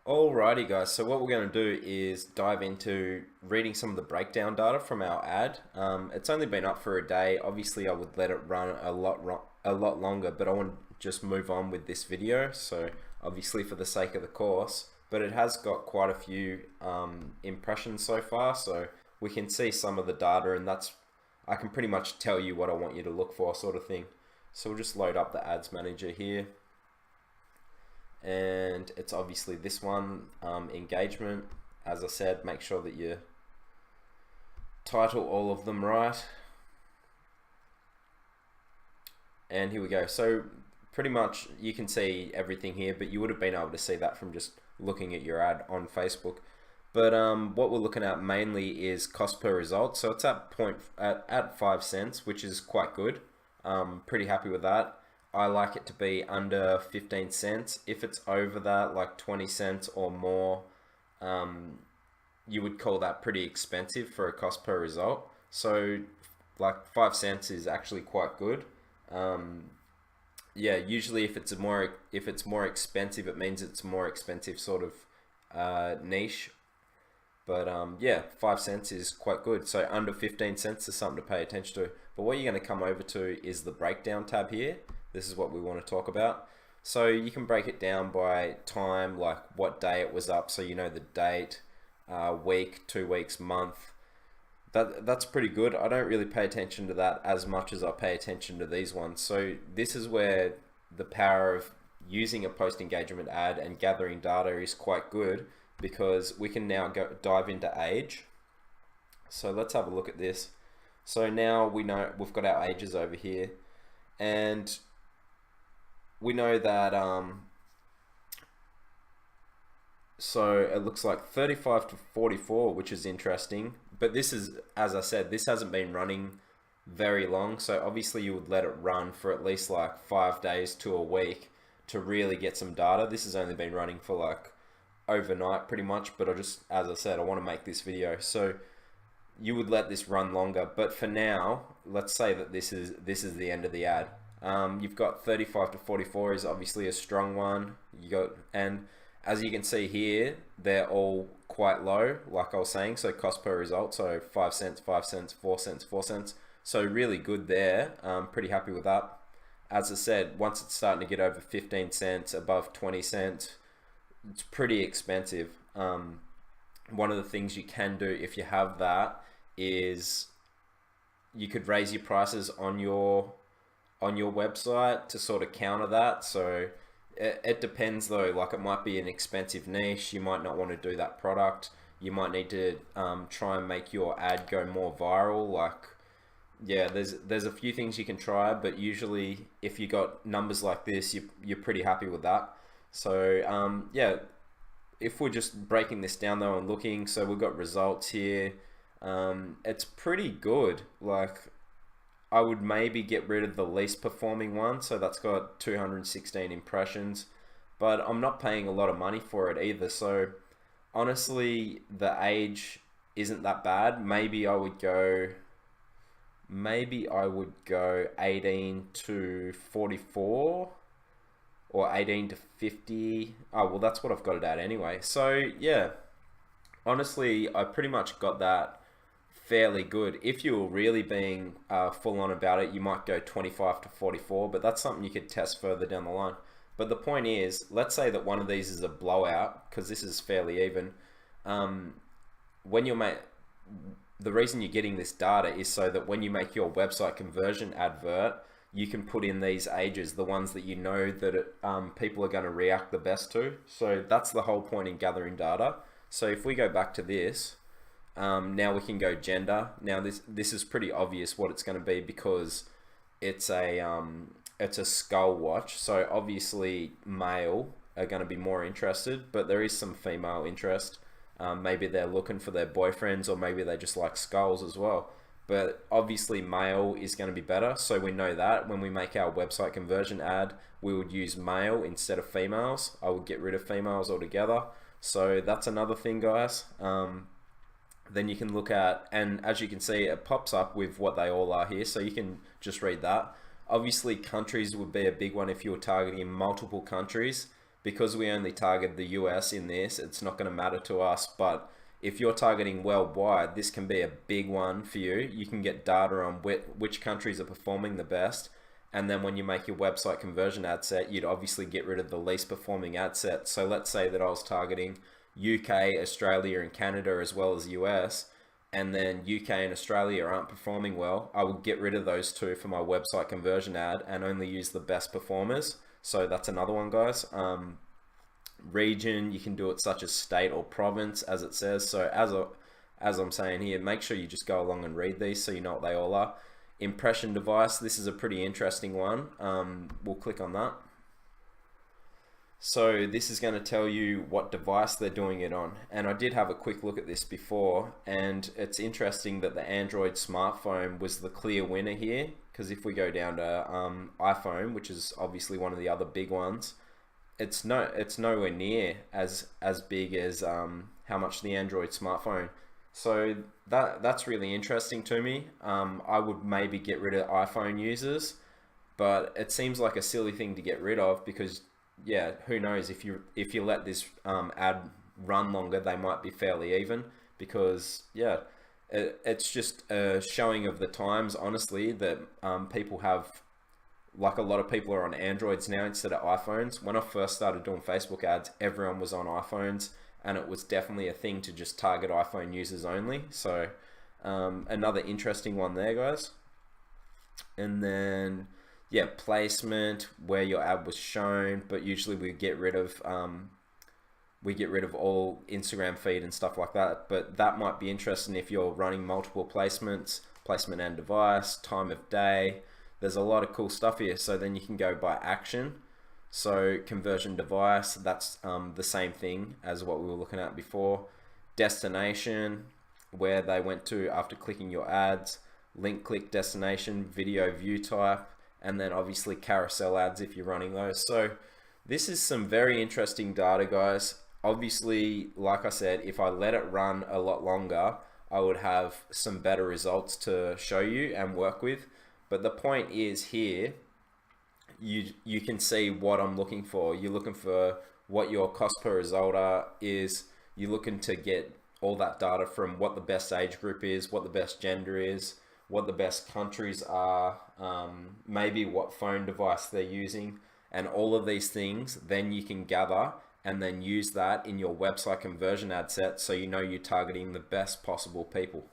Alrighty guys, so what we're going to do is dive into reading some of the breakdown data from our ad. It's only been up for a day. Obviously I would let it run a lot longer, but I want to just move on with this video. So obviously for the sake of the course, but it has got quite a few impressions so far. So we can see some of the data, and I can pretty much tell you what I want you to look for, sort of thing. So we'll just load up the ads manager here. And it's obviously this one, engagement. As I said, make sure that you title all of them right. And here we go. So pretty much you can see everything here, but you would have been able to see that from just looking at your ad on Facebook. But what we're looking at mainly is cost per result. So it's at 5 cents, which is quite good. Pretty happy with that. I like it to be under 15 cents. If it's over that, like 20 cents or more, you would call that pretty expensive for a cost per result. So like 5 cents is actually quite good. Yeah, usually if it's more expensive, it means it's more expensive sort of niche. But yeah, 5 cents is quite good. So under 15 cents is something to pay attention to. But what you're going to come over to is the breakdown tab here. This is what we want to talk about. So you can break it down by time, like what day it was up, so you know the date, week, 2 weeks, month. That's pretty good. I don't really pay attention to that as much as I pay attention to these ones. So this is where the power of using a post engagement ad and gathering data is quite good, because we can now dive into age. So let's have a look at this. So now we know we've got our ages over here, and we know that so it looks like 35 to 44, which is interesting. But this is, as I said, this hasn't been running very long. So obviously you would let it run for at least like 5 days to a week to really get some data. This has only been running for like overnight pretty much, but as I said, I want to make this video. So you would let this run longer. But for now, let's say that this is the end of the ad. You've got 35 to 44 is obviously a strong one. And as you can see here, they're all quite low, like I was saying. So cost per result, so 5 cents, 5 cents, 4 cents, 4 cents. So really good there. Pretty happy with that. As I said, once it's starting to get over 15 cents, above 20 cents, it's pretty expensive. One of the things you can do if you have that is you could raise your prices on your website to sort of counter that. So it depends though, like it might be an expensive niche, you might not want to do that product, you might need to try and make your ad go more viral. Like, yeah, there's a few things you can try, but usually if you got numbers like this, you're pretty happy with that. So yeah, if we're just breaking this down though and looking, so we've got results here. It's pretty good. Like, I would maybe get rid of the least performing one, so that's got 216 impressions, but I'm not paying a lot of money for it either. So honestly, the age isn't that bad. Maybe I would go 18 to 44 or 18 to 50. Oh, well, that's what I've got it at anyway. So yeah, honestly, I pretty much got that fairly good. If you were really being full on about it, you might go 25 to 44, but that's something you could test further down the line. But the point is, let's say that one of these is a blowout, because this is fairly even. When you make The reason you're getting this data is so that when you make your website conversion advert, you can put in these ages, the ones that you know that people are going to react the best to. So that's the whole point in gathering data. So if we go back to this, now we can go gender. Now this is pretty obvious what it's going to be, because it's a skull watch. So obviously male are going to be more interested, but there is some female interest. Maybe they're looking for their boyfriends, or maybe they just like skulls as well. But obviously male is going to be better, so we know that when we make our website conversion ad, we would use male instead of females. I would get rid of females altogether. So that's another thing, guys. Then you can look at, and as you can see, it pops up with what they all are here, so you can just read that. Obviously countries would be a big one if you were targeting multiple countries. because we only target the US in this, it's not going to matter to us. But if you're targeting worldwide, this can be a big one for you. You can get data on which countries are performing the best. And then when you make your website conversion ad set, you'd obviously get rid of the least performing ad set. So let's say that I was targeting UK, Australia, and Canada as well as US, and then UK and Australia aren't performing well. I would get rid of those two for my website conversion ad and only use the best performers. So that's another one, guys. Region, you can do it such as state or province, as it says. So as I'm saying here, make sure you just go along and read these so you know what they all are. Impression device, this is a pretty interesting one. We'll click on that. So this is going to tell you what device they're doing it on. And I did have a quick look at this before, and it's interesting that the Android smartphone was the clear winner here, because if we go down to iPhone, which is obviously one of the other big ones, it's nowhere near as big as how much the Android smartphone. So that's really interesting to me. I would maybe get rid of iPhone users, but it seems like a silly thing to get rid of, because yeah, who knows, if you let this ad run longer, they might be fairly even, because yeah, it's just a showing of the times, honestly, that people have, like, a lot of people are on Androids now instead of iPhones. When I first started doing Facebook ads, everyone was on iPhones, and it was definitely a thing to just target iPhone users only. So another interesting one there, guys. And then yeah, placement, where your ad was shown, but usually we get rid of all Instagram feed and stuff like that. But that might be interesting if you're running multiple placements, placement and device, time of day. There's a lot of cool stuff here. So then you can go by action. So conversion device, that's the same thing as what we were looking at before. Destination, where they went to after clicking your ads. Link click destination, video view type, and then obviously carousel ads if you're running those. So this is some very interesting data, guys. Obviously, like I said, if I let it run a lot longer, I would have some better results to show you and work with. But the point is here, you can see what I'm looking for. You're looking for what your cost per result is. You're looking to get all that data from what the best age group is, what the best gender is, what the best countries are, maybe what phone device they're using, and all of these things. Then you can gather and then use that in your website conversion ad set, so you know you're targeting the best possible people.